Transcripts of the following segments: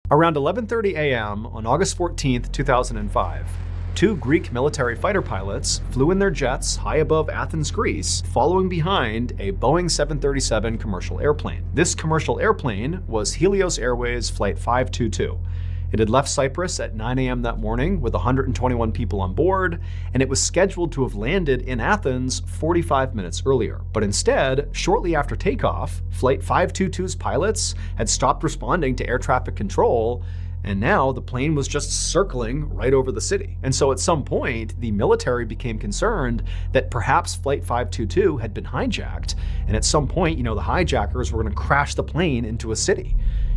Around 11:30 a.m. on August 14th, 2005, two Greek military fighter pilots flew in their jets high above Athens, Greece, following behind a Boeing 737 commercial airplane. This commercial airplane was Helios Airways Flight 522. It had left Cyprus at 9 a.m. that morning with 121 people on board, and it was scheduled to have landed in Athens 45 minutes earlier. But instead, shortly after takeoff, Flight 522's pilots had stopped responding to air traffic control, and now the plane was just circling right over the city. And so at some point, the military became concerned that perhaps Flight 522 had been hijacked, and at some point, the hijackers were going to crash the plane into a city.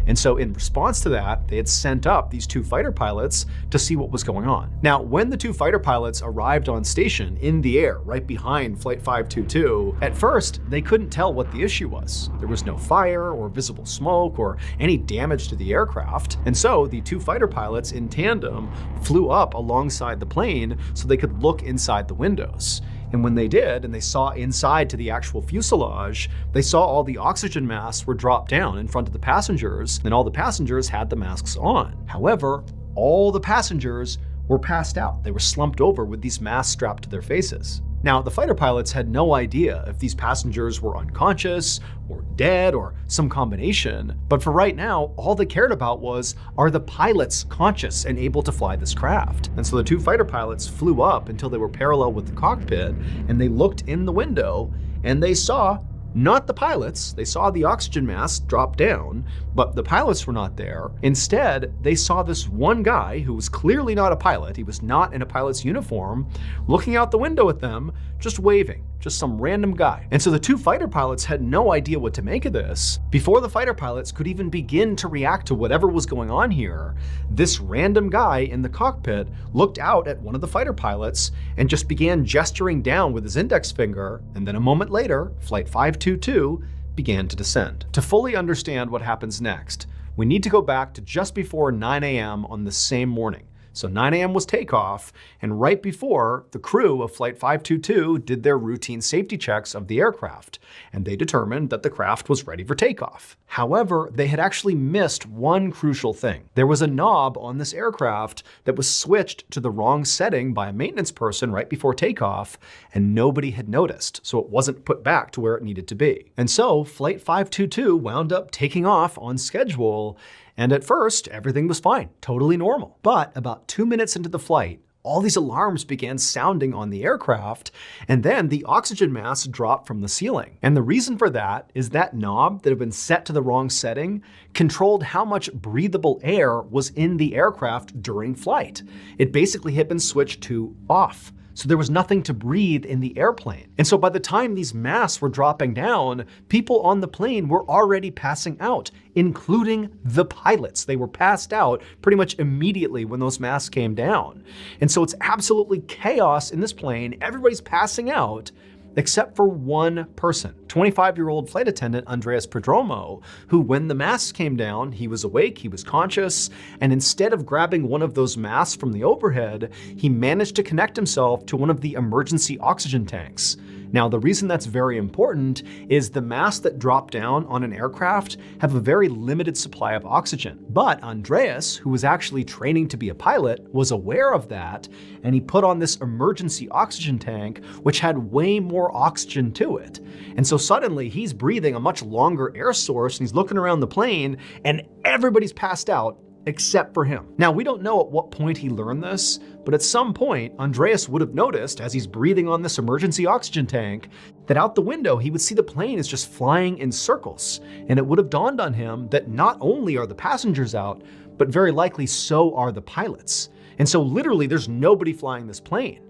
And so in response to that, they had sent up these two fighter pilots to see what was going on. Now, when the two fighter pilots arrived on station in the air right behind Flight 522, at first, they couldn't tell what the issue was. There was no fire or visible smoke or any damage to the aircraft. And so the two fighter pilots in tandem flew up alongside the plane so they could look inside the windows. And when they did, and they saw inside to the actual fuselage, they saw all the oxygen masks were dropped down in front of the passengers, and all the passengers had the masks on. However, all the passengers were passed out. They were slumped over with these masks strapped to their faces. Now, the fighter pilots had no idea if these passengers were unconscious or dead or some combination, but for right now, all they cared about was, are the pilots conscious and able to fly this craft? And so the two fighter pilots flew up until they were parallel with the cockpit, and they looked in the window, and they saw not the pilots. They saw the oxygen mask drop down, but the pilots were not there. Instead, they saw this one guy who was clearly not a pilot. He was not in a pilot's uniform, looking out the window at them, just waving, just some random guy. And so the two fighter pilots had no idea what to make of this. Before the fighter pilots could even begin to react to whatever was going on here, this random guy in the cockpit looked out at one of the fighter pilots and just began gesturing down with his index finger, and then a moment later, Flight 522 began to descend. To fully understand what happens next, we need to go back to just before 9 a.m. on the same morning. So 9 a.m. was takeoff, and right before, the crew of Flight 522 did their routine safety checks of the aircraft, and they determined that the craft was ready for takeoff. However, they had actually missed one crucial thing. There was a knob on this aircraft that was switched to the wrong setting by a maintenance person right before takeoff, and nobody had noticed, so it wasn't put back to where it needed to be. And so Flight 522 wound up taking off on schedule, and at first, everything was fine, totally normal. But about 2 minutes into the flight, all these alarms began sounding on the aircraft, and then the oxygen masks dropped from the ceiling. And the reason for that is that knob that had been set to the wrong setting controlled how much breathable air was in the aircraft during flight. It basically had been switched to off. So there was nothing to breathe in the airplane. And so by the time these masks were dropping down, people on the plane were already passing out, including the pilots. They were passed out pretty much immediately when those masks came down. And so it's absolutely chaos in this plane. Everybody's passing out, except for one person, 25-year-old flight attendant Andreas Prodromo, who, when the masks came down, he was awake, he was conscious, and instead of grabbing one of those masks from the overhead, he managed to connect himself to one of the emergency oxygen tanks. Now, the reason that's very important is the masks that drop down on an aircraft have a very limited supply of oxygen. But Andreas, who was actually training to be a pilot, was aware of that, and he put on this emergency oxygen tank, which had way more oxygen to it. And so suddenly he's breathing a much longer air source, and he's looking around the plane, and everybody's passed out except for him. Now, we don't know at what point he learned this, but at some point, Andreas would have noticed, as he's breathing on this emergency oxygen tank, that out the window he would see the plane is just flying in circles. And it would have dawned on him that not only are the passengers out, but very likely so are the pilots. And so literally there's nobody flying this plane.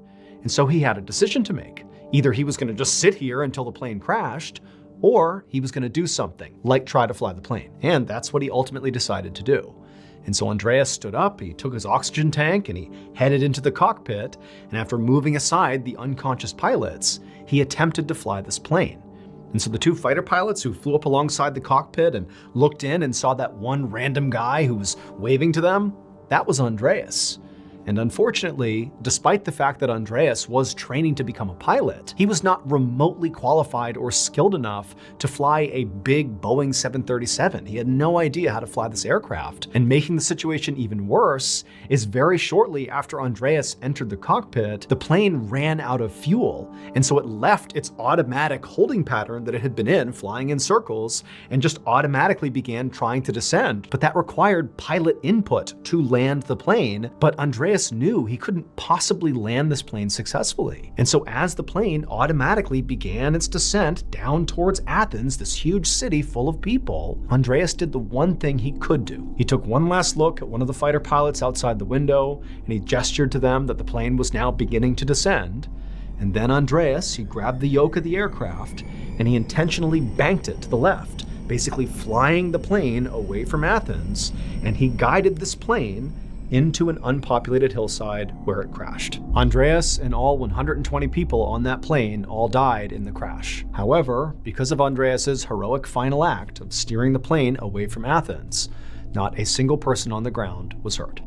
And so he had a decision to make. Either he was going to just sit here until the plane crashed, or he was going to do something, like try to fly the plane. And that's what he ultimately decided to do. And so Andreas stood up, he took his oxygen tank, and he headed into the cockpit, and after moving aside the unconscious pilots, he attempted to fly this plane. And so the two fighter pilots who flew up alongside the cockpit and looked in and saw that one random guy who was waving to them, that was Andreas. And unfortunately, despite the fact that Andreas was training to become a pilot, he was not remotely qualified or skilled enough to fly a big Boeing 737. He had no idea how to fly this aircraft. And making the situation even worse is very shortly after Andreas entered the cockpit, the plane ran out of fuel. And so it left its automatic holding pattern that it had been in, flying in circles, and just automatically began trying to descend. But that required pilot input to land the plane. But Andreas knew he couldn't possibly land this plane successfully. And so as the plane automatically began its descent down towards Athens, this huge city full of people, Andreas did the one thing he could do. He took one last look at one of the fighter pilots outside the window, and he gestured to them that the plane was now beginning to descend. And then Andreas, he grabbed the yoke of the aircraft, and he intentionally banked it to the left, basically flying the plane away from Athens, and he guided this plane into an unpopulated hillside where it crashed. Andreas and all 120 people on that plane all died in the crash. However, because of Andreas's heroic final act of steering the plane away from Athens, not a single person on the ground was hurt.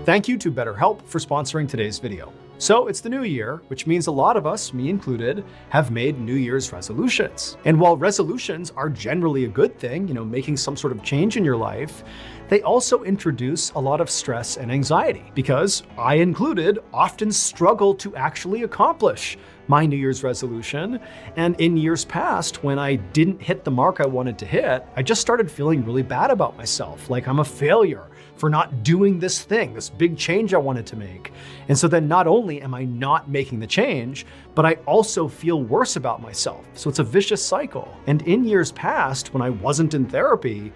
Thank you to BetterHelp for sponsoring today's video. So it's the new year, which means a lot of us, me included, have made New Year's resolutions. And while resolutions are generally a good thing, making some sort of change in your life, they also introduce a lot of stress and anxiety, because I included often struggle to actually accomplish my New Year's resolution. And in years past, when I didn't hit the mark I wanted to hit, I just started feeling really bad about myself, like I'm a failure for not doing this thing, this big change I wanted to make. And so then not only am I not making the change, but I also feel worse about myself. So it's a vicious cycle. And in years past, when I wasn't in therapy,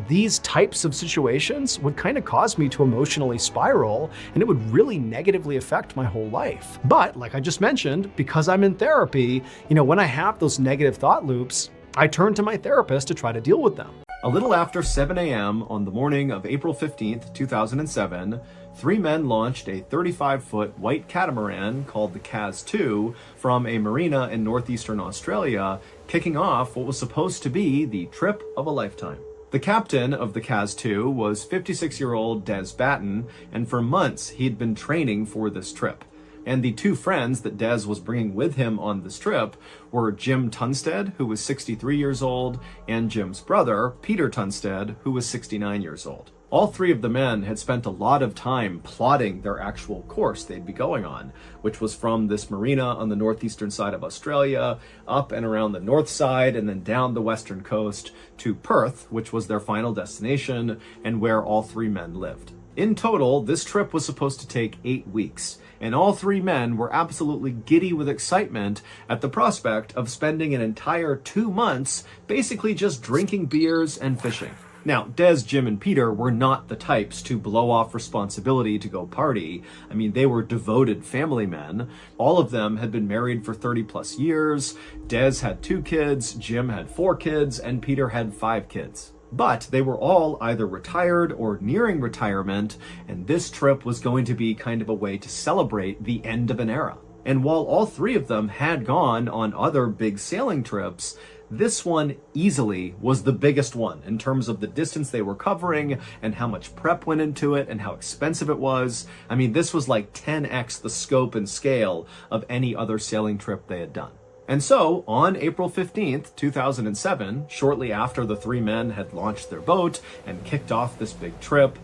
these types of situations would kind of cause me to emotionally spiral, and it would really negatively affect my whole life. But like I just mentioned, because I'm in therapy, when I have those negative thought loops, I turn to my therapist to try to deal with them. A little after 7 a.m. on the morning of April 15th, 2007, 3 men launched a 35-foot white catamaran called the Cas 2 from a marina in northeastern Australia, kicking off what was supposed to be the trip of a lifetime. The captain of the Cas 2 was 56-year-old Des Batten, and for months he'd been training for this trip. And the 2 friends that Des was bringing with him on this trip were Jim Tunstead, who was 63 years old, and Jim's brother, Peter Tunstead, who was 69 years old. All 3 of the men had spent a lot of time plotting their actual course they'd be going on, which was from this marina on the northeastern side of Australia, up and around the north side, and then down the western coast to Perth, which was their final destination and where all 3 men lived. In total, this trip was supposed to take 8 weeks, and all 3 men were absolutely giddy with excitement at the prospect of spending an entire 2 months basically just drinking beers and fishing. Now, Des, Jim, and Peter were not the types to blow off responsibility to go party. I mean, they were devoted family men. All of them had been married for 30 plus years. Des had 2 kids, Jim had 4 kids, and Peter had 5 kids. But they were all either retired or nearing retirement, and this trip was going to be kind of a way to celebrate the end of an era. And while all 3 of them had gone on other big sailing trips, this one easily was the biggest one in terms of the distance they were covering and how much prep went into it and how expensive it was. I mean, this was like 10x the scope and scale of any other sailing trip they had done. And so, on April 15th, 2007, shortly after the 3 men had launched their boat and kicked off this big trip,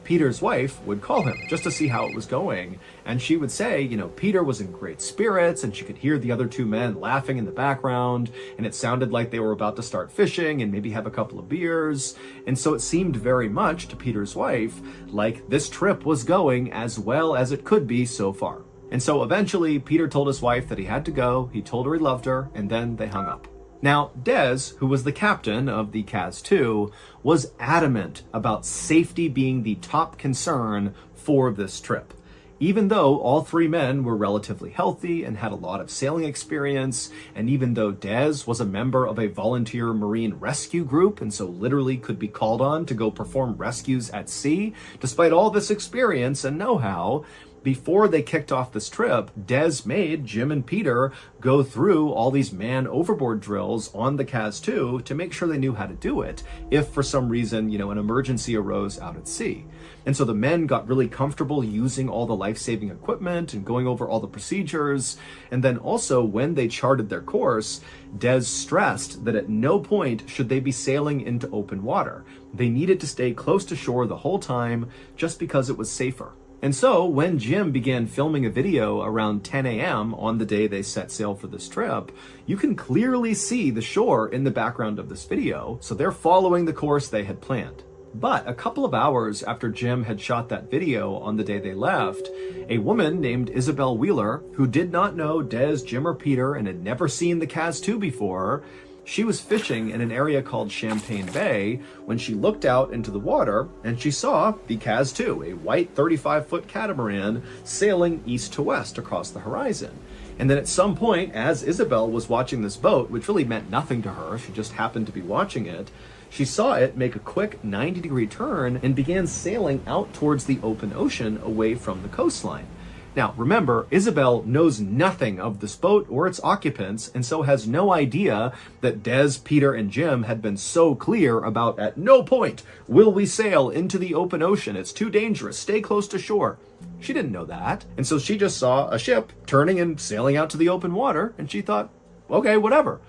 Peter's wife would call him just to see how it was going. And she would say, Peter was in great spirits, and she could hear the other 2 men laughing in the background, and it sounded like they were about to start fishing and maybe have a couple of beers. And so it seemed very much to Peter's wife like this trip was going as well as it could be so far. And so eventually, Peter told his wife that he had to go, he told her he loved her, and then they hung up. Now, Des, who was the captain of the Cas 2, was adamant about safety being the top concern for this trip. Even though all 3 men were relatively healthy and had a lot of sailing experience, and even though Des was a member of a volunteer marine rescue group and so literally could be called on to go perform rescues at sea, despite all this experience and know-how, before they kicked off this trip, Des made Jim and Peter go through all these man overboard drills on the CAS-2 to make sure they knew how to do it if for some reason, an emergency arose out at sea. And so the men got really comfortable using all the life-saving equipment and going over all the procedures. And then also when they charted their course, Des stressed that at no point should they be sailing into open water. They needed to stay close to shore the whole time just because it was safer. And so when Jim began filming a video around 10 a.m. on the day they set sail for this trip, you can clearly see the shore in the background of this video. So they're following the course they had planned. But a couple of hours after Jim had shot that video on the day they left, a woman named Isabel Wheeler, who did not know Des, Jim, or Peter and had never seen the CAS-2 before, she was fishing in an area called Champagne Bay when she looked out into the water and she saw the CAS-2, a white 35-foot catamaran, sailing east to west across the horizon. And then at some point, as Isabel was watching this boat, which really meant nothing to her, she just happened to be watching it, she saw it make a quick 90-degree turn and began sailing out towards the open ocean away from the coastline. Now, remember, Isabel knows nothing of this boat or its occupants, and so has no idea that Des, Peter, and Jim had been so clear about at no point will we sail into the open ocean. It's too dangerous. Stay close to shore. She didn't know that. And so she just saw a ship turning and sailing out to the open water, and she thought, okay, whatever.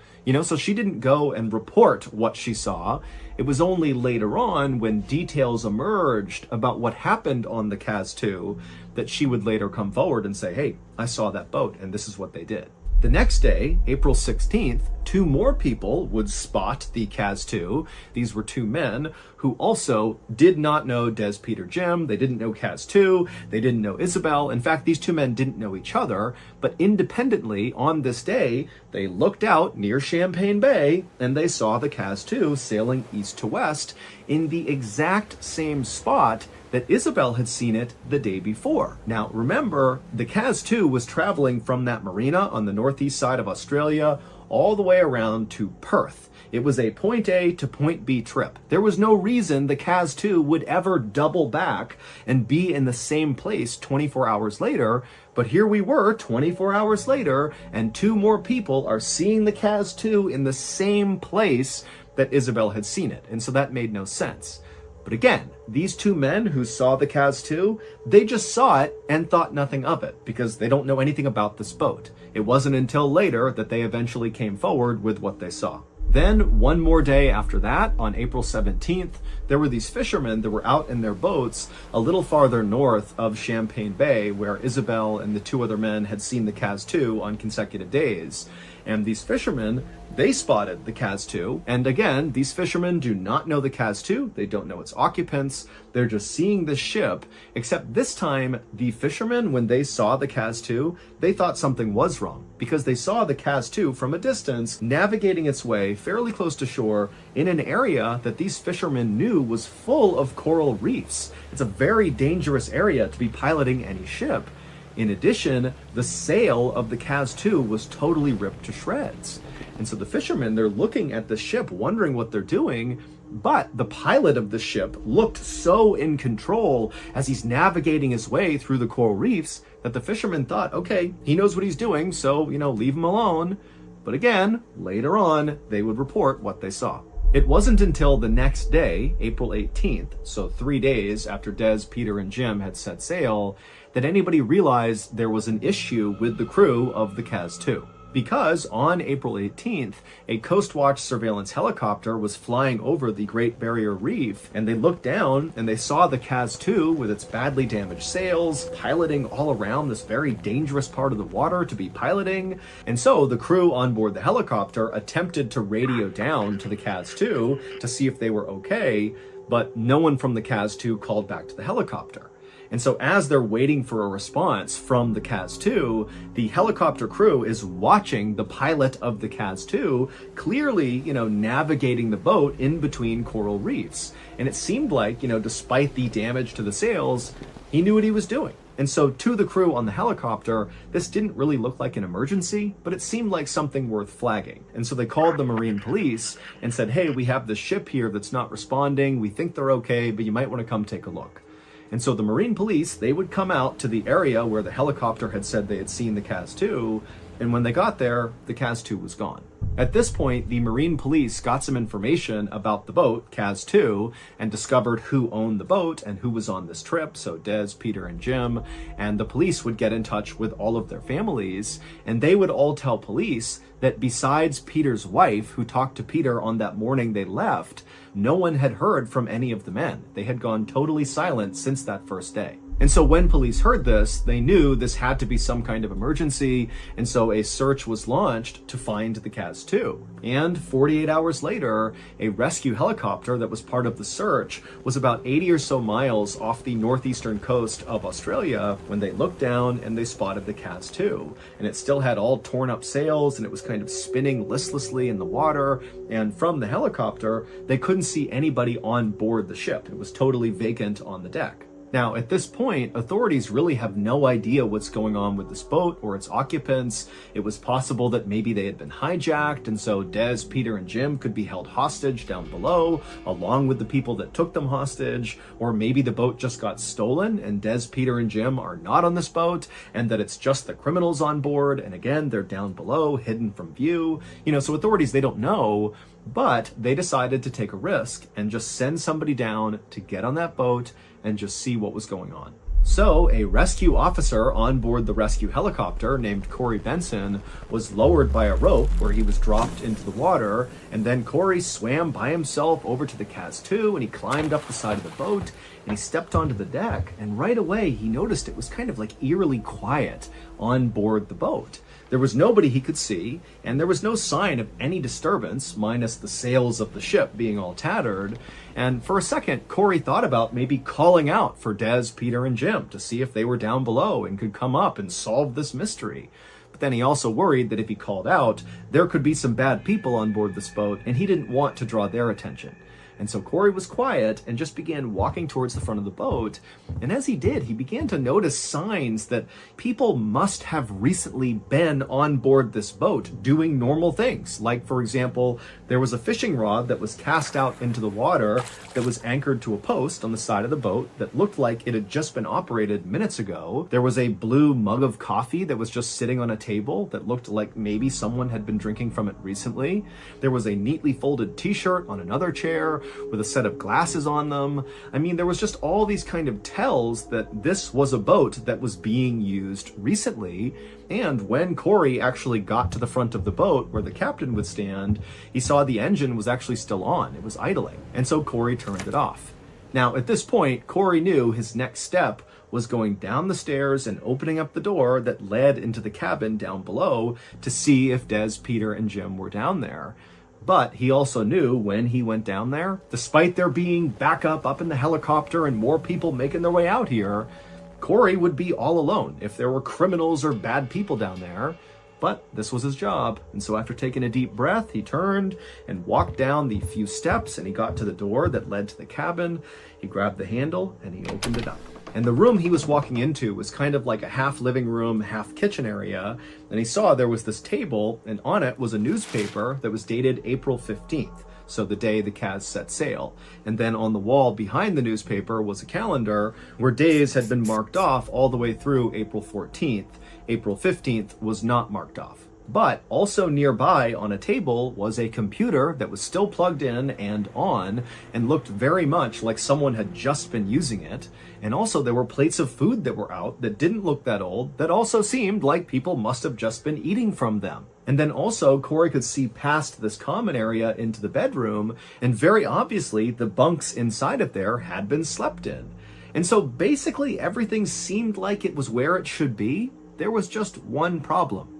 So she didn't go and report what she saw. It was only later on when details emerged about what happened on the CAS-2 that she would later come forward and say, hey, I saw that boat and this is what they did. The next day, April 16th, two more people would spot the CAS-2. These were two men who also did not know Des, Peter, Jim. They didn't know CAS-2. They didn't know Isabel. In fact, these two men didn't know each other. But independently, on this day, they looked out near Champagne Bay and they saw the CAS-2 sailing east to west in the exact same spot that Isabel had seen it the day before. Now, remember, the CAS-2 was traveling from that marina on the northeast side of Australia all the way around to Perth. It was a point A to point B trip. There was no reason the CAS-2 would ever double back and be in the same place 24 hours later, but here we were 24 hours later, and two more people are seeing the CAS-2 in the same place that Isabel had seen it, and so that made no sense. But again, these two men who saw the CAS-2, they just saw it and thought nothing of it because they don't know anything about this boat. It wasn't until later that they eventually came forward with what they saw. Then one more day after that, on April 17th, there were these fishermen that were out in their boats a little farther north of Champagne Bay where Isabel and the two other men had seen the CAS-2 on consecutive days. And these fishermen, they spotted the CAS-2. And again, these fishermen do not know the CAS-2. They don't know its occupants. They're just seeing this ship. Except this time, the fishermen, when they saw the CAS-2, they thought something was wrong because they saw the CAS-2 from a distance navigating its way fairly close to shore in an area that these fishermen knew was full of coral reefs. It's a very dangerous area to be piloting any ship. In addition, the sail of the CAS-2 was totally ripped to shreds. And so the fishermen, they're looking at the ship, wondering what they're doing, but the pilot of the ship looked so in control as he's navigating his way through the coral reefs that the fishermen thought, okay, he knows what he's doing, so, leave him alone. But again, later on, they would report what they saw. It wasn't until the next day, April 18th, so 3 days after Des, Peter, and Jim had set sail, that anybody realized there was an issue with the crew of the CAS-2. Because on April 18th, a Coast Watch surveillance helicopter was flying over the Great Barrier Reef, and they looked down and they saw the CAS-2 with its badly damaged sails, piloting all around this very dangerous part of the water to be piloting. And so the crew on board the helicopter attempted to radio down to the CAS-2 to see if they were okay, but no one from the CAS-2 called back to the helicopter. And so as they're waiting for a response from the CAS-2, the helicopter crew is watching the pilot of the CAS-2 clearly, navigating the boat in between coral reefs. And it seemed like, despite the damage to the sails, he knew what he was doing. And so to the crew on the helicopter, this didn't really look like an emergency, but it seemed like something worth flagging. And so they called the Marine police and said, hey, we have this ship here that's not responding. We think they're okay, but you might want to come take a look. And so the Marine police, they would come out to the area where the helicopter had said they had seen the CAS-2, and when they got there, the CAS-2 was gone. At this point, the Marine police got some information about the boat, CAS-2, and discovered who owned the boat and who was on this trip, so Des, Peter, and Jim, and the police would get in touch with all of their families, and they would all tell police that besides Peter's wife, who talked to Peter on that morning they left, no one had heard from any of the men. They had gone totally silent since that first day. And so when police heard this, they knew this had to be some kind of emergency, and so a search was launched to find the CAS-2. And 48 hours later, a rescue helicopter that was part of the search was about 80 or so miles off the northeastern coast of Australia when they looked down and they spotted the CAS-2. And it still had all torn up sails, and it was kind of spinning listlessly in the water, and from the helicopter, they couldn't see anybody on board the ship. It was totally vacant on the deck. Now, at this point, authorities really have no idea what's going on with this boat or its occupants. It was possible that maybe they had been hijacked, and so Des, Peter, and Jim could be held hostage down below, along with the people that took them hostage. Or maybe the boat just got stolen, and Des, Peter, and Jim are not on this boat, and that it's just the criminals on board, and again, they're down below, hidden from view. So authorities, they don't know, but they decided to take a risk and just send somebody down to get on that boat and just see what was going on. So a rescue officer on board the rescue helicopter named Corey Benson was lowered by a rope where he was dropped into the water, and then Corey swam by himself over to the CAS-2 and he climbed up the side of the boat and he stepped onto the deck, and right away he noticed it was kind of like eerily quiet on board the boat. There was nobody he could see, and there was no sign of any disturbance, minus the sails of the ship being all tattered. And for a second, Corey thought about maybe calling out for Des, Peter, and Jim to see if they were down below and could come up and solve this mystery. But then he also worried that if he called out, there could be some bad people on board this boat, and he didn't want to draw their attention. And so Corey was quiet and just began walking towards the front of the boat. And as he did, he began to notice signs that people must have recently been on board this boat doing normal things. Like, for example, there was a fishing rod that was cast out into the water that was anchored to a post on the side of the boat that looked like it had just been operated minutes ago. There was a blue mug of coffee that was just sitting on a table that looked like maybe someone had been drinking from it recently. There was a neatly folded t-shirt on another chair with a set of glasses on them. I mean, there was just all these kind of tells that this was a boat that was being used recently. And when Corey actually got to the front of the boat where the captain would stand, he saw the engine was actually still on. It was idling. And so Corey turned it off. Now, at this point, Corey knew his next step was going down the stairs and opening up the door that led into the cabin down below to see if Des, Peter, and Jim were down there. But he also knew when he went down there, despite there being backup up in the helicopter and more people making their way out here, Corey would be all alone if there were criminals or bad people down there. But this was his job, and so after taking a deep breath, he turned and walked down the few steps, and he got to the door that led to the cabin. He grabbed the handle and he opened it up. And the room he was walking into was kind of like a half living room, half kitchen area. And he saw there was this table, and on it was a newspaper that was dated April 15th, so the day the CAS set sail. And then on the wall behind the newspaper was a calendar where days had been marked off all the way through April 14th. April 15th was not marked off. But also nearby on a table was a computer that was still plugged in and on and looked very much like someone had just been using it. And also there were plates of food that were out that didn't look that old, that also seemed like people must have just been eating from them. And then also Corey could see past this common area into the bedroom, and very obviously the bunks inside of there had been slept in. And so basically everything seemed like it was where it should be. There was just one problem.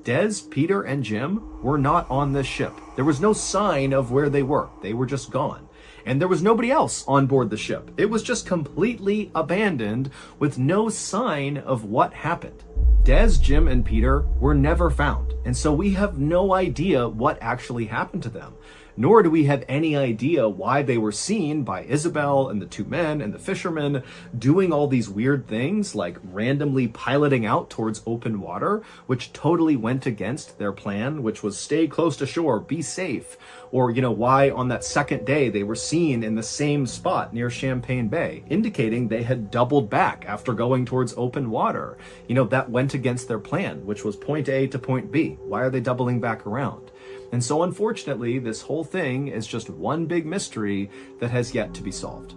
Des, Peter, and Jim were not on this ship. There was no sign of where they were. They were just gone. And there was nobody else on board the ship. It was just completely abandoned with no sign of what happened. Des, Jim, and Peter were never found. And so we have no idea what actually happened to them. nor do we have any idea why they were seen by Isabel and the two men and the fishermen doing all these weird things, like randomly piloting out towards open water, which totally went against their plan, which was stay close to shore, be safe. Or, why on that second day they were seen in the same spot near Champagne Bay, indicating they had doubled back after going towards open water. That went against their plan, which was point A to point B. Why are they doubling back around? And so unfortunately, this whole thing is just one big mystery that has yet to be solved.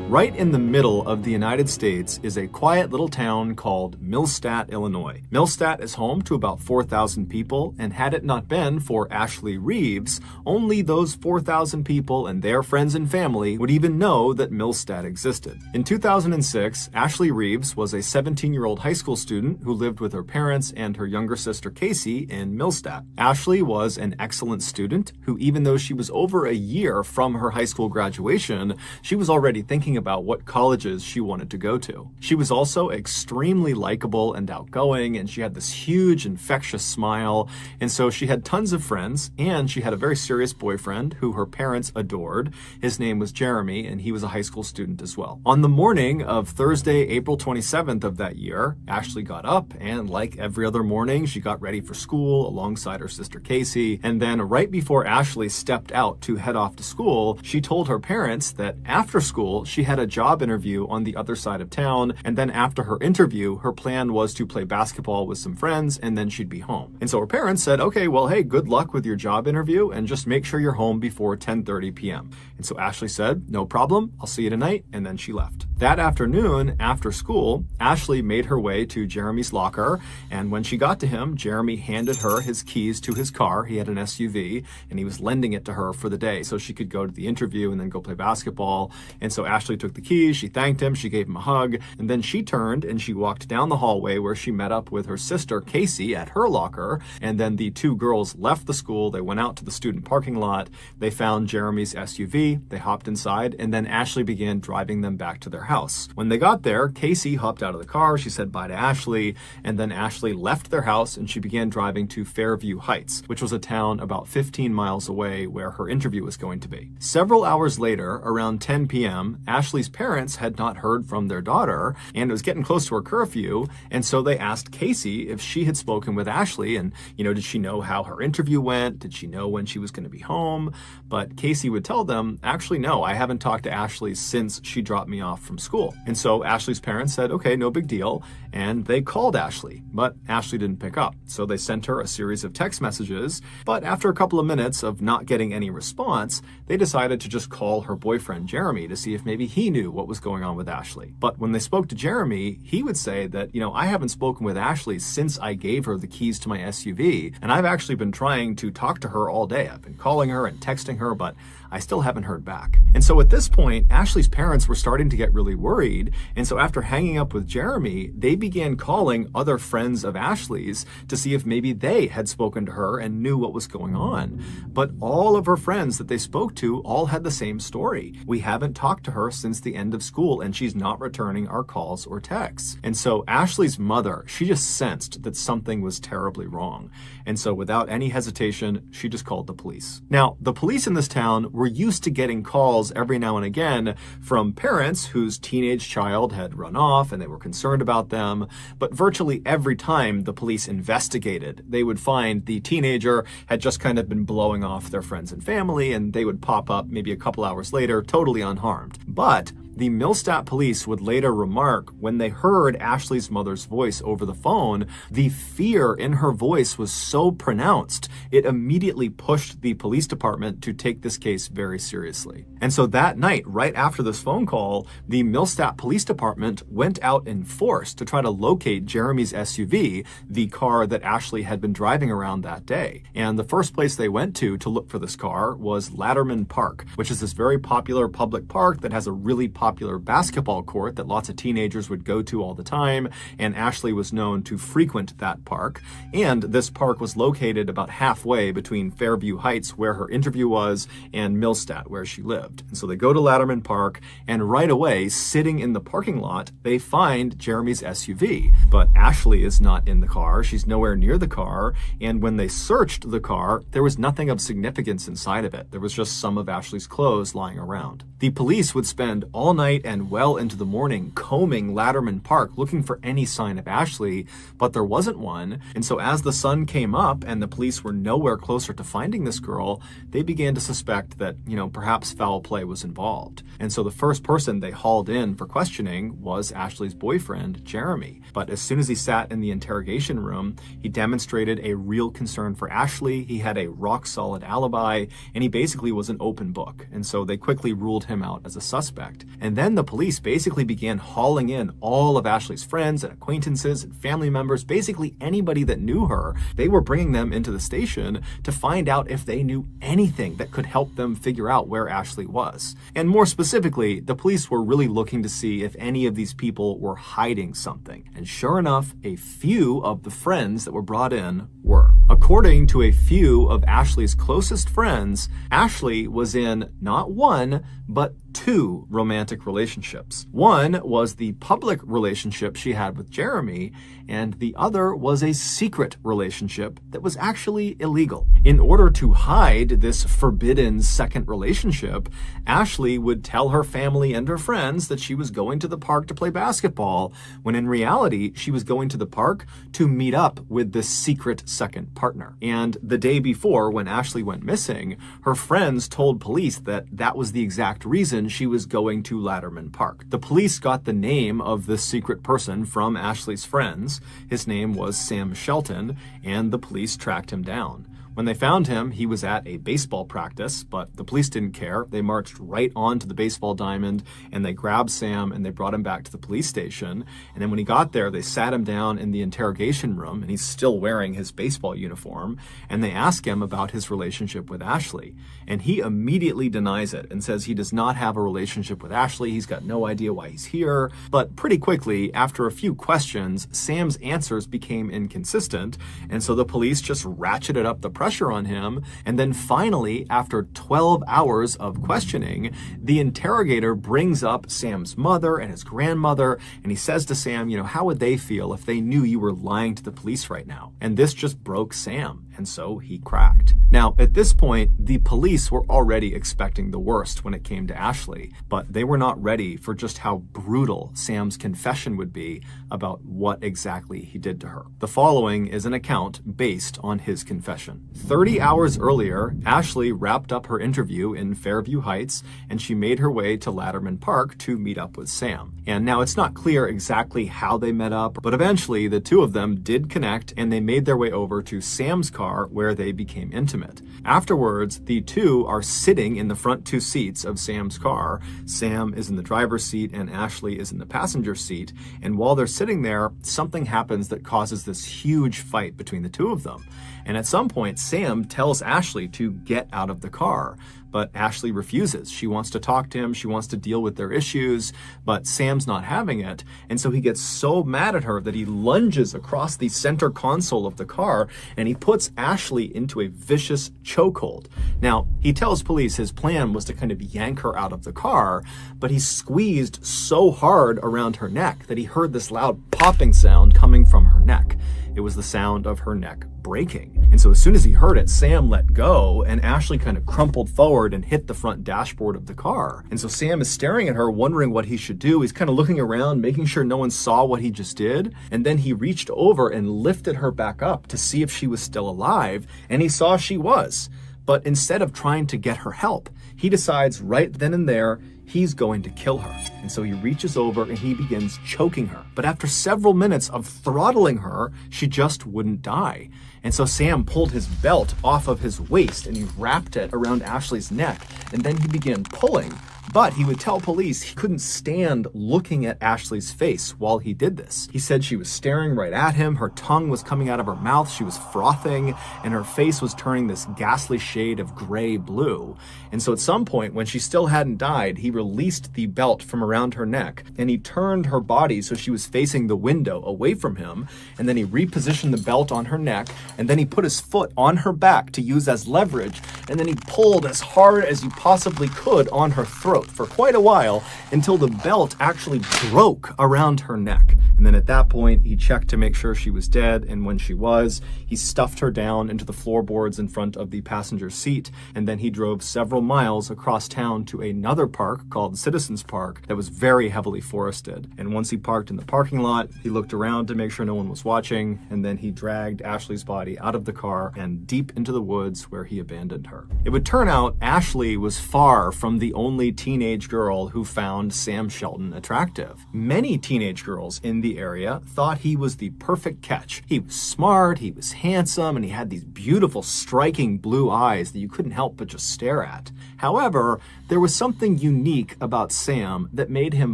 Right in the middle of the United States is a quiet little town called Millstadt, Illinois. Millstadt is home to about 4,000 people, and had it not been for Ashley Reeves, only those 4,000 people and their friends and family would even know that Millstadt existed. In 2006, Ashley Reeves was a 17-year-old high school student who lived with her parents and her younger sister Casey in Millstadt. Ashley was an excellent student who, even though she was over a year from her high school graduation, she was already thinking about what colleges she wanted to go to. She was also extremely likable and outgoing, and she had this huge infectious smile, and so she had tons of friends, and she had a very serious boyfriend who her parents adored. His name was Jeremy, and he was a high school student as well. On the morning of Thursday, April 27th of that year, Ashley got up, and like every other morning, she got ready for school alongside her sister Casey, and then right before Ashley stepped out to head off to school, she told her parents that after school, she had a job interview on the other side of town, and then after her interview, her plan was to play basketball with some friends, and then she'd be home. And so her parents said, okay, well, hey, good luck with your job interview, and just make sure you're home before 10:30 p.m. And so Ashley said, no problem, I'll see you tonight, and then she left. That afternoon, after school, Ashley made her way to Jeremy's locker, and when she got to him, Jeremy handed her his keys to his car. He had an SUV, and he was lending it to her for the day so she could go to the interview and then go play basketball. And so Ashley took the keys, she thanked him, she gave him a hug, and then she turned and she walked down the hallway where she met up with her sister Casey at her locker, and then the two girls left the school, they went out to the student parking lot, they found Jeremy's SUV, they hopped inside, and then Ashley began driving them back to their house. When they got there, Casey hopped out of the car, she said bye to Ashley, and then Ashley left their house and she began driving to Fairview Heights, which was a town about 15 miles away where her interview was going to be. Several hours later, around 10 p.m., Ashley's parents had not heard from their daughter, and it was getting close to her curfew, and so they asked Casey if she had spoken with Ashley, and, did she know how her interview went? Did she know when she was going to be home? But Casey would tell them, actually, no, I haven't talked to Ashley since she dropped me off from school. And so Ashley's parents said, okay, no big deal, and they called Ashley, but Ashley didn't pick up. So they sent her a series of text messages, but after a couple of minutes of not getting any response, they decided to just call her boyfriend Jeremy to see if maybe he knew what was going on with Ashley. But when they spoke to Jeremy, he would say that, I haven't spoken with Ashley since I gave her the keys to my SUV, and I've actually been trying to talk to her all day. I've been calling her and texting her, but I still haven't heard back. And so at this point, Ashley's parents were starting to get really worried, and so after hanging up with Jeremy, they began calling other friends of Ashley's to see if maybe they had spoken to her and knew what was going on. But all of her friends that they spoke to all had the same story. We haven't talked to her since the end of school, and she's not returning our calls or texts. And so Ashley's mother, she just sensed that something was terribly wrong. And so without any hesitation, she just called the police. Now, the police in this town were used to getting calls every now and again from parents whose teenage child had run off and they were concerned about them, but virtually every time the police investigated, they would find the teenager had just kind of been blowing off their friends and family, and they would pop up maybe a couple hours later totally unharmed. But the Millstadt police would later remark when they heard Ashley's mother's voice over the phone, the fear in her voice was so pronounced, it immediately pushed the police department to take this case very seriously. And so that night, right after this phone call, the Millstadt Police Department went out in force to try to locate Jeremy's SUV, the car that Ashley had been driving around that day. And the first place they went to look for this car was Latterman Park, which is this very popular public park that has a really popular basketball court that lots of teenagers would go to all the time, and Ashley was known to frequent that park. And this park was located about halfway between Fairview Heights, where her interview was, and Millstadt, where she lived. And so they go to Latterman Park, and right away, sitting in the parking lot, they find Jeremy's SUV. But Ashley is not in the car. She's nowhere near the car. And when they searched the car, there was nothing of significance inside of it. There was just some of Ashley's clothes lying around. The police would spend all night and well into the morning combing Latterman Park looking for any sign of Ashley, but there wasn't one. And so as the sun came up and the police were nowhere closer to finding this girl, they began to suspect that, perhaps foul play was involved. And so the first person they hauled in for questioning was Ashley's boyfriend, Jeremy. But as soon as he sat in the interrogation room, he demonstrated a real concern for Ashley. He had a rock-solid alibi, and he basically was an open book. And so they quickly ruled him out as a suspect. And then the police basically began hauling in all of Ashley's friends and acquaintances and family members, basically anybody that knew her. They were bringing them into the station to find out if they knew anything that could help them figure out where Ashley was. And more specifically, the police were really looking to see if any of these people were hiding something. And sure enough, a few of the friends that were brought in were. According to a few of Ashley's closest friends, Ashley was in not one, but two romantic relationships. One was the public relationship she had with Jeremy, and the other was a secret relationship that was actually illegal. In order to hide this forbidden second relationship, Ashley would tell her family and her friends that she was going to the park to play basketball, when in reality, she was going to the park to meet up with this secret second partner. And the day before, when Ashley went missing, her friends told police that that was the exact reason she was going to Latterman Park. The police got the name of this secret person from Ashley's friends. His name was Sam Shelton, and the police tracked him down. When they found him, he was at a baseball practice, but the police didn't care. They marched right on to the baseball diamond, and they grabbed Sam, and they brought him back to the police station. And then when he got there, they sat him down in the interrogation room, and he's still wearing his baseball uniform, and they asked him about his relationship with Ashley. And he immediately denies it and says he does not have a relationship with Ashley. He's got no idea why he's here. But pretty quickly, after a few questions, Sam's answers became inconsistent, and so the police just ratcheted up the pressure on him. And then finally, after 12 hours of questioning, the interrogator brings up Sam's mother and his grandmother, and he says to Sam, how would they feel if they knew you were lying to the police right now? And this just broke Sam, and so he cracked. Now, at this point, the police were already expecting the worst when it came to Ashley, but they were not ready for just how brutal Sam's confession would be about what exactly he did to her. The following is an account based on his confession. 30 hours earlier, Ashley wrapped up her interview in Fairview Heights, and she made her way to Latterman Park to meet up with Sam. And now it's not clear exactly how they met up, but eventually the two of them did connect, and they made their way over to Sam's car, where they became intimate. Afterwards, the two are sitting in the front two seats of Sam's car. Sam is in the driver's seat and Ashley is in the passenger seat. And while they're sitting there, something happens that causes this huge fight between the two of them. And at some point, Sam tells Ashley to get out of the car, but Ashley refuses. She wants to talk to him. She wants to deal with their issues, but Sam's not having it. And so he gets so mad at her that he lunges across the center console of the car, and he puts Ashley into a vicious chokehold. Now, he tells police his plan was to kind of yank her out of the car, but he squeezed so hard around her neck that he heard this loud popping sound coming from her neck. It was the sound of her neck breaking. And so as soon as he heard it, Sam let go, and Ashley kind of crumpled forward and hit the front dashboard of the car. And so Sam is staring at her, wondering what he should do. He's kind of looking around, making sure no one saw what he just did. And then he reached over and lifted her back up to see if she was still alive, and he saw she was. But instead of trying to get her help, he decides right then and there he's going to kill her. And so he reaches over and he begins choking her. But after several minutes of throttling her, she just wouldn't die. And so Sam pulled his belt off of his waist and he wrapped it around Ashley's neck. And then he began pulling But he would tell police he couldn't stand looking at Ashley's face while he did this. He said she was staring right at him, her tongue was coming out of her mouth, she was frothing, and her face was turning this ghastly shade of gray-blue. And so at some point, when she still hadn't died, he released the belt from around her neck, and he turned her body so she was facing the window away from him, and then he repositioned the belt on her neck, and then he put his foot on her back to use as leverage, and then he pulled as hard as he possibly could on her throat for quite a while until the belt actually broke around her neck. And then at that point, he checked to make sure she was dead, and when she was, he stuffed her down into the floorboards in front of the passenger seat, and then he drove several miles across town to another park called Citizens Park that was very heavily forested. And once he parked in the parking lot, he looked around to make sure no one was watching, and then he dragged Ashley's body out of the car and deep into the woods where he abandoned her. It would turn out Ashley was far from the only teenage girl who found Sam Shelton attractive. Many teenage girls in the area thought he was the perfect catch. He was smart, he was handsome, and he had these beautiful, striking blue eyes that you couldn't help but just stare at. However, there was something unique about Sam that made him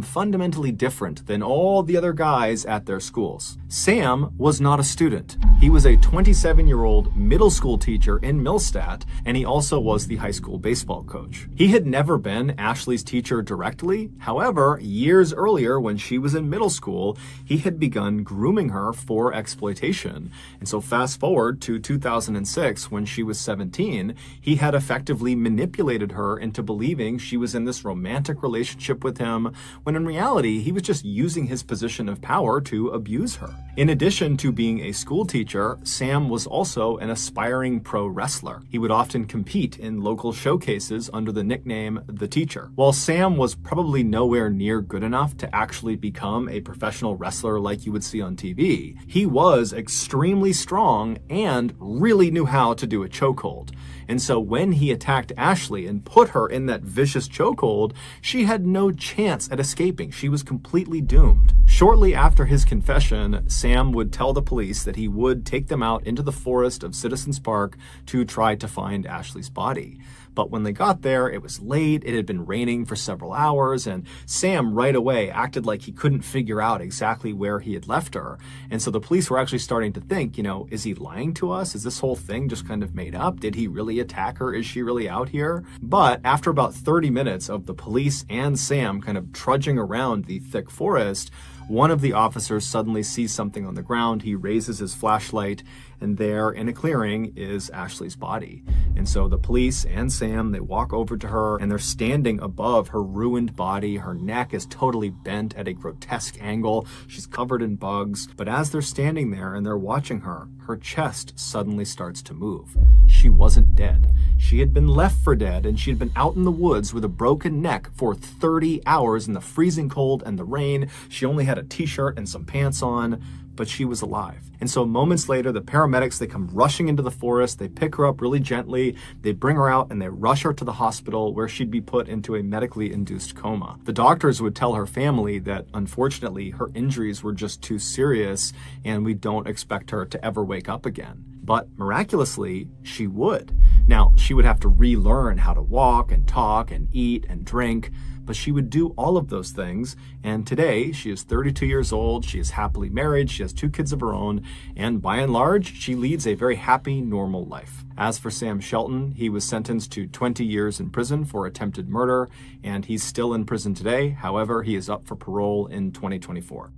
fundamentally different than all the other guys at their schools. Sam was not a student. He was a 27-year-old middle school teacher in Millstadt, and he also was the high school baseball coach. He had never been Ashley's teacher directly. However, years earlier when she was in middle school, he had begun grooming her for exploitation. And so fast forward to 2006, when she was 17, he had effectively manipulated her into believing she was in this romantic relationship with him, when in reality, he was just using his position of power to abuse her. In addition to being a school teacher, Sam was also an aspiring pro wrestler. He would often compete in local showcases under the nickname The Teacher. While Sam was probably nowhere near good enough to actually become a professional wrestler like you would see on TV, he was extremely strong and really knew how to do a chokehold. And so when he attacked Ashley and put her in that vicious chokehold, she had no chance at escaping. She was completely doomed. Shortly after his confession, Sam would tell the police that he would take them out into the forest of Citizens Park to try to find Ashley's body. But when they got there, it was late, it had been raining for several hours, and Sam right away acted like he couldn't figure out exactly where he had left her. And so the police were actually starting to think, is he lying to us? Is this whole thing just kind of made up? Did he really attack her? Is she really out here? But after about 30 minutes of the police and Sam kind of trudging around the thick forest, one of the officers suddenly sees something on the ground. He raises his flashlight, and there in a clearing is Ashley's body. And so the police and Sam, they walk over to her, and they're standing above her ruined body. Her neck is totally bent at a grotesque angle. She's covered in bugs. But as they're standing there and they're watching her, her chest suddenly starts to move. She wasn't dead. She had been left for dead, and she had been out in the woods with a broken neck for 30 hours in the freezing cold and the rain. She only had a t-shirt and some pants on, but she was alive. And so moments later, the paramedics, they come rushing into the forest, they pick her up really gently, they bring her out, and they rush her to the hospital where she'd be put into a medically induced coma. The doctors would tell her family that unfortunately her injuries were just too serious and we don't expect her to ever wake up again. But miraculously, she would. Now, she would have to relearn how to walk and talk and eat and drink, but she would do all of those things. And today, she is 32 years old, she is happily married, she has 2 kids of her own, and by and large, she leads a very happy, normal life. As for Sam Shelton, he was sentenced to 20 years in prison for attempted murder, and he's still in prison today. However, he is up for parole in 2024.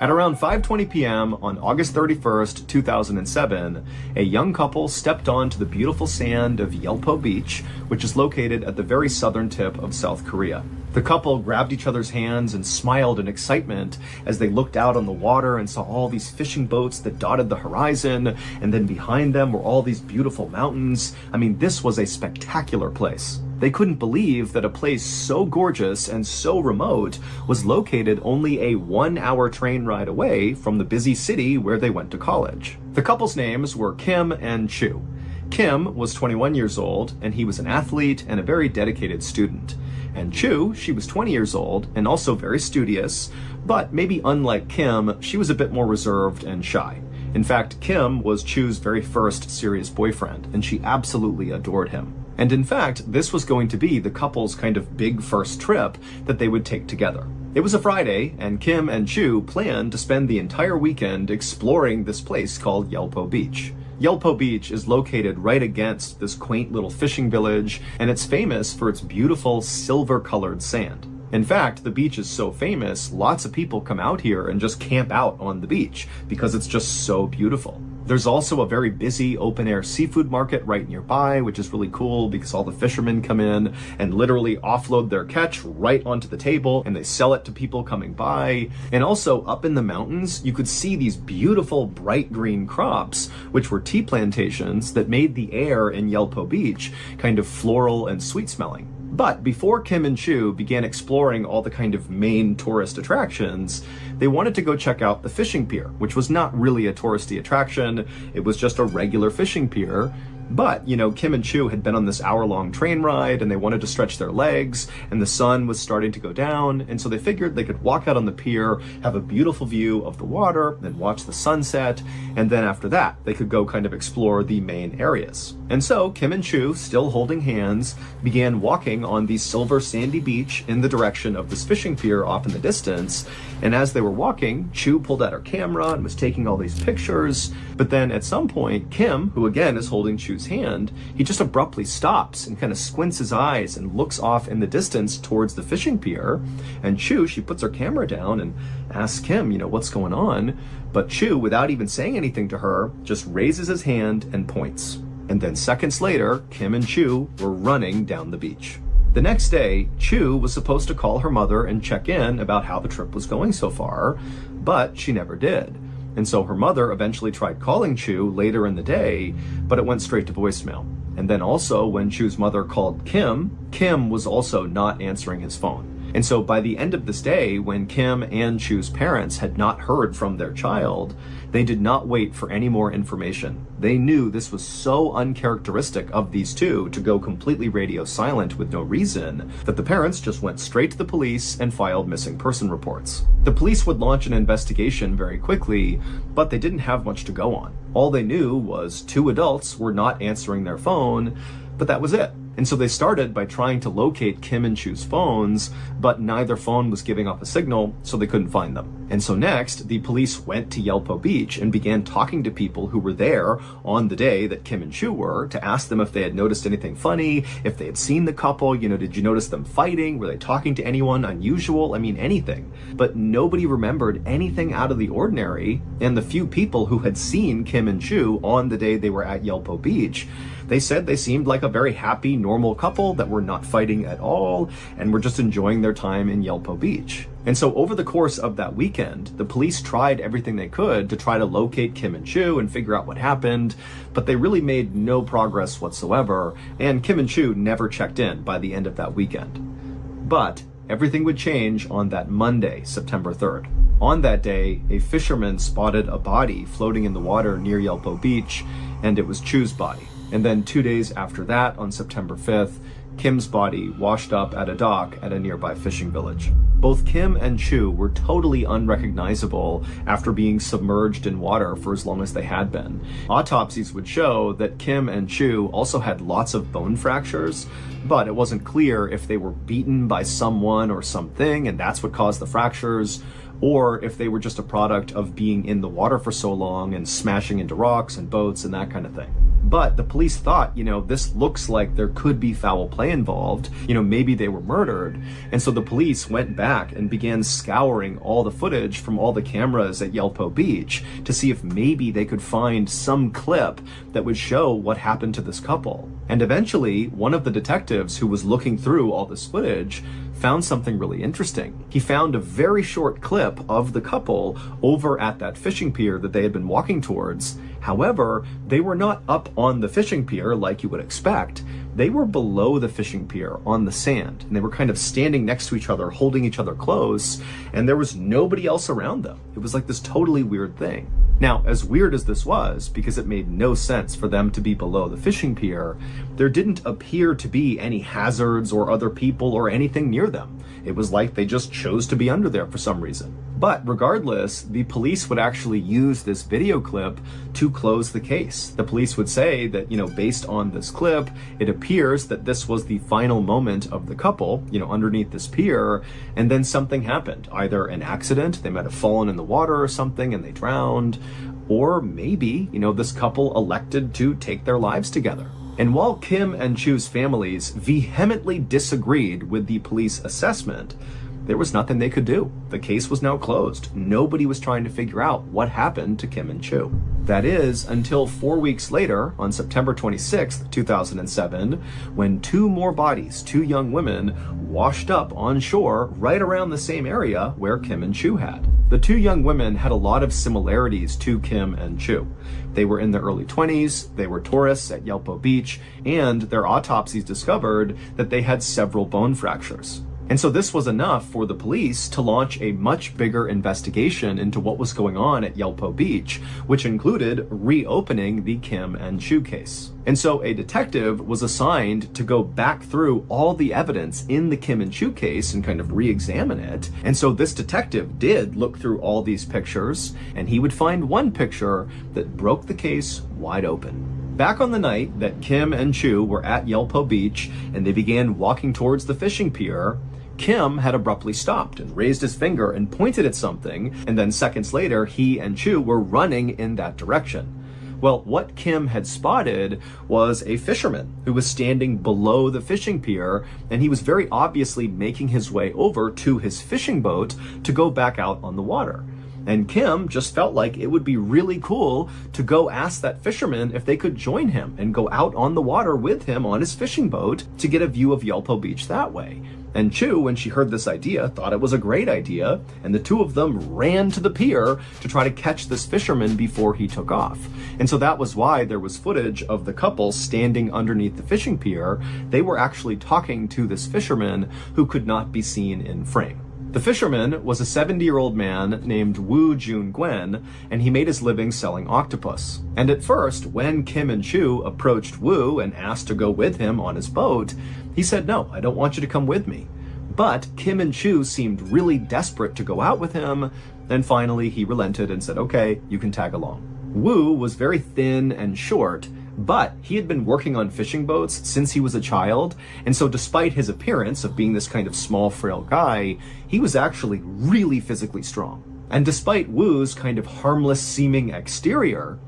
At around 5:20 p.m. on August 31st, 2007, a young couple stepped onto the beautiful sand of Yelpo Beach, which is located at the very southern tip of South Korea. The couple grabbed each other's hands and smiled in excitement as they looked out on the water and saw all these fishing boats that dotted the horizon, and then behind them were all these beautiful mountains. I mean, this was a spectacular place. They couldn't believe that a place so gorgeous and so remote was located only a 1-hour train ride away from the busy city where they went to college. The couple's names were Kim and Chu. Kim was 21 years old, and he was an athlete and a very dedicated student. And Chu, she was 20 years old and also very studious, but maybe unlike Kim, she was a bit more reserved and shy. In fact, Kim was Chu's very first serious boyfriend, and she absolutely adored him. And in fact, this was going to be the couple's kind of big first trip that they would take together. It was a Friday, and Kim and Chu planned to spend the entire weekend exploring this place called Yelpo Beach. Yelpo Beach is located right against this quaint little fishing village, and it's famous for its beautiful silver-colored sand. In fact, the beach is so famous, lots of people come out here and just camp out on the beach because it's just so beautiful. There's also a very busy open-air seafood market right nearby, which is really cool because all the fishermen come in and literally offload their catch right onto the table, and they sell it to people coming by. And also up in the mountains, you could see these beautiful bright green crops, which were tea plantations that made the air in Yelpo Beach kind of floral and sweet smelling. But before Kim and Chu began exploring all the kind of main tourist attractions, they wanted to go check out the fishing pier, which was not really a touristy attraction. It was just a regular fishing pier. But, Kim and Chu had been on this hour-long train ride, and they wanted to stretch their legs, and the sun was starting to go down, and so they figured they could walk out on the pier, have a beautiful view of the water, and watch the sunset, and then after that, they could go kind of explore the main areas. And so, Kim and Chu, still holding hands, began walking on the silver sandy beach in the direction of this fishing pier off in the distance, and as they were walking, Chu pulled out her camera and was taking all these pictures, but then at some point, Kim, who again is holding Chu's hand, he just abruptly stops and kind of squints his eyes and looks off in the distance towards the fishing pier. And Chu, she puts her camera down and asks Kim, what's going on? But Chu, without even saying anything to her, just raises his hand and points. And then seconds later, Kim and Chu were running down the beach. The next day, Chu was supposed to call her mother and check in about how the trip was going so far, but she never did. And so her mother eventually tried calling Chu later in the day, but it went straight to voicemail. And then also when Chu's mother called Kim, Kim was also not answering his phone. And so by the end of this day, when Kim and Chu's parents had not heard from their child, they did not wait for any more information. They knew this was so uncharacteristic of these two to go completely radio silent with no reason that the parents just went straight to the police and filed missing person reports. The police would launch an investigation very quickly, but they didn't have much to go on. All they knew was 2 adults were not answering their phone, but that was it. And so they started by trying to locate Kim and Chu's phones, but neither phone was giving off a signal, so they couldn't find them. And so next, the police went to Yelpo Beach and began talking to people who were there on the day that Kim and Chu were to ask them if they had noticed anything funny, if they had seen the couple, did you notice them fighting? Were they talking to anyone unusual? Anything. But nobody remembered anything out of the ordinary, and the few people who had seen Kim and Chu on the day they were at Yelpo Beach, they said they seemed like a very happy, normal couple that were not fighting at all and were just enjoying their time in Yelpo Beach. And so over the course of that weekend, the police tried everything they could to try to locate Kim and Chu and figure out what happened, but they really made no progress whatsoever, and Kim and Chu never checked in by the end of that weekend. But everything would change on that Monday, September 3rd. On that day, a fisherman spotted a body floating in the water near Yelpo Beach, and it was Chu's body. And then 2 days after that, on September 5th, Kim's body washed up at a dock at a nearby fishing village. Both Kim and Chu were totally unrecognizable after being submerged in water for as long as they had been. Autopsies would show that Kim and Chu also had lots of bone fractures, but it wasn't clear if they were beaten by someone or something and that's what caused the fractures, or if they were just a product of being in the water for so long and smashing into rocks and boats and that kind of thing. But the police thought, this looks like there could be foul play involved. Maybe they were murdered. And so the police went back and began scouring all the footage from all the cameras at Yelpo Beach to see if maybe they could find some clip that would show what happened to this couple. And eventually, one of the detectives who was looking through all this footage found something really interesting. He found a very short clip of the couple over at that fishing pier that they had been walking towards. However, they were not up on the fishing pier like you would expect. They were below the fishing pier on the sand, and they were kind of standing next to each other, holding each other close, and there was nobody else around them. It was like this totally weird thing. Now, as weird as this was, because it made no sense for them to be below the fishing pier, there didn't appear to be any hazards or other people or anything near them. It was like they just chose to be under there for some reason. But regardless, the police would actually use this video clip to close the case. The police would say that, based on this clip, it appears that this was the final moment of the couple, underneath this pier, and then something happened. Either an accident, they might have fallen in the water or something and they drowned, or maybe, this couple elected to take their lives together. And while Kim and Chu's families vehemently disagreed with the police assessment, there was nothing they could do. The case was now closed. Nobody was trying to figure out what happened to Kim and Chu. That is, until 4 weeks later, on September 26th, 2007, when two more bodies, two young women, washed up on shore right around the same area where Kim and Chu had. The two young women had a lot of similarities to Kim and Chu. They were in their early 20s, they were tourists at Yelpo Beach, and their autopsies discovered that they had several bone fractures. And so this was enough for the police to launch a much bigger investigation into what was going on at Yelpo Beach, which included reopening the Kim and Chu case. And so a detective was assigned to go back through all the evidence in the Kim and Chu case and kind of re-examine it. And so this detective did look through all these pictures, and he would find one picture that broke the case wide open. Back on the night that Kim and Chu were at Yelpo Beach and they began walking towards the fishing pier, Kim had abruptly stopped and raised his finger and pointed at something, and then seconds later, he and Chu were running in that direction. Well, what Kim had spotted was a fisherman who was standing below the fishing pier, and he was very obviously making his way over to his fishing boat to go back out on the water. And Kim just felt like it would be really cool to go ask that fisherman if they could join him and go out on the water with him on his fishing boat to get a view of Yelpo Beach that way. And Chu, when she heard this idea, thought it was a great idea, and the two of them ran to the pier to try to catch this fisherman before he took off. And so that was why there was footage of the couple standing underneath the fishing pier. They were actually talking to this fisherman who could not be seen in frame. The fisherman was a 70-year-old man named Woo Jun Gwen, and he made his living selling octopus. And at first, when Kim and Chu approached Woo and asked to go with him on his boat, he said, "No, I don't want you to come with me." But Kim and Chu seemed really desperate to go out with him, and finally he relented and said, "Okay, you can tag along." Woo was very thin and short, but he had been working on fishing boats since he was a child, and so despite his appearance of being this kind of small, frail guy, he was actually really physically strong. And despite Woo's kind of harmless-seeming exterior,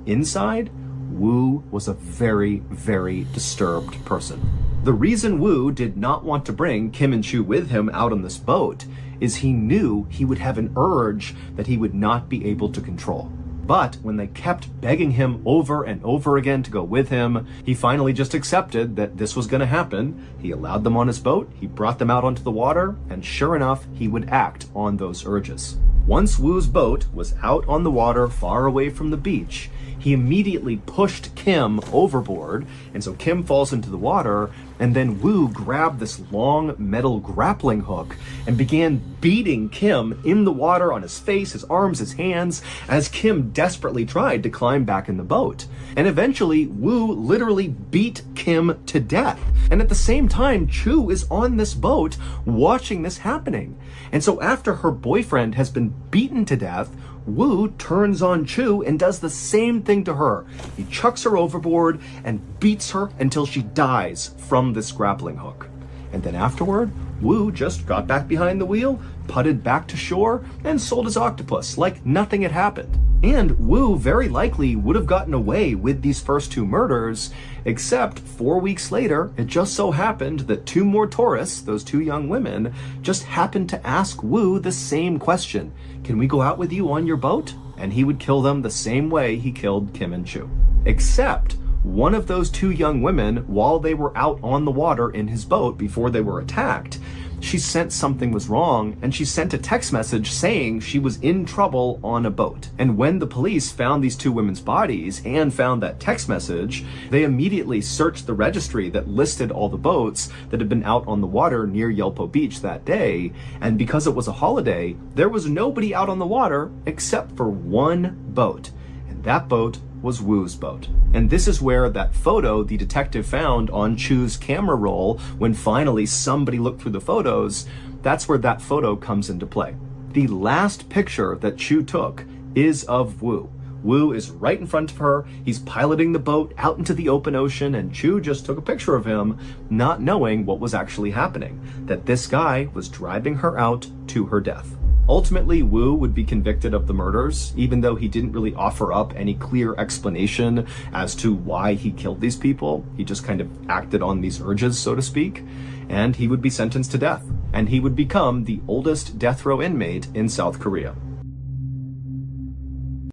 inside, Woo was a very, very disturbed person. The reason Woo did not want to bring Kim and Chu with him out on this boat is he knew he would have an urge that he would not be able to control. But when they kept begging him over and over again to go with him, he finally just accepted that this was going to happen. He allowed them on his boat, he brought them out onto the water, and sure enough, he would act on those urges. Once Woo's boat was out on the water far away from the beach, he immediately pushed Kim overboard, and so Kim falls into the water, and then Woo grabbed this long metal grappling hook and began beating Kim in the water on his face, his arms, his hands, as Kim desperately tried to climb back in the boat. And eventually, Woo literally beat Kim to death. And at the same time, Chu is on this boat watching this happening. And so after her boyfriend has been beaten to death, Woo turns on Chu and does the same thing to her. He chucks her overboard and beats her until she dies from this grappling hook. And then afterward, Woo just got back behind the wheel, putted back to shore, and sold his octopus like nothing had happened. And Woo very likely would have gotten away with these first two murders, except 4 weeks later, it just so happened that two more tourists, those two young women, just happened to ask Woo the same question. "Can we go out with you on your boat?" And he would kill them the same way he killed Kim and Chu. Except one of those two young women, while they were out on the water in his boat before they were attacked, she sensed something was wrong, and she sent a text message saying she was in trouble on a boat. And when the police found these two women's bodies and found that text message, they immediately searched the registry that listed all the boats that had been out on the water near Yelpo Beach that day. And because it was a holiday, there was nobody out on the water except for one boat. And that boat was Woo's boat. And this is where that photo the detective found on Chu's camera roll, when finally somebody looked through the photos, that's where that photo comes into play. The last picture that Chu took is of Wu. Wu is right in front of her. He's piloting the boat out into the open ocean, and Chu just took a picture of him, not knowing what was actually happening, that this guy was driving her out to her death. Ultimately, Wu would be convicted of the murders, even though he didn't really offer up any clear explanation as to why he killed these people. He just kind of acted on these urges, so to speak, and he would be sentenced to death, and he would become the oldest death row inmate in South Korea.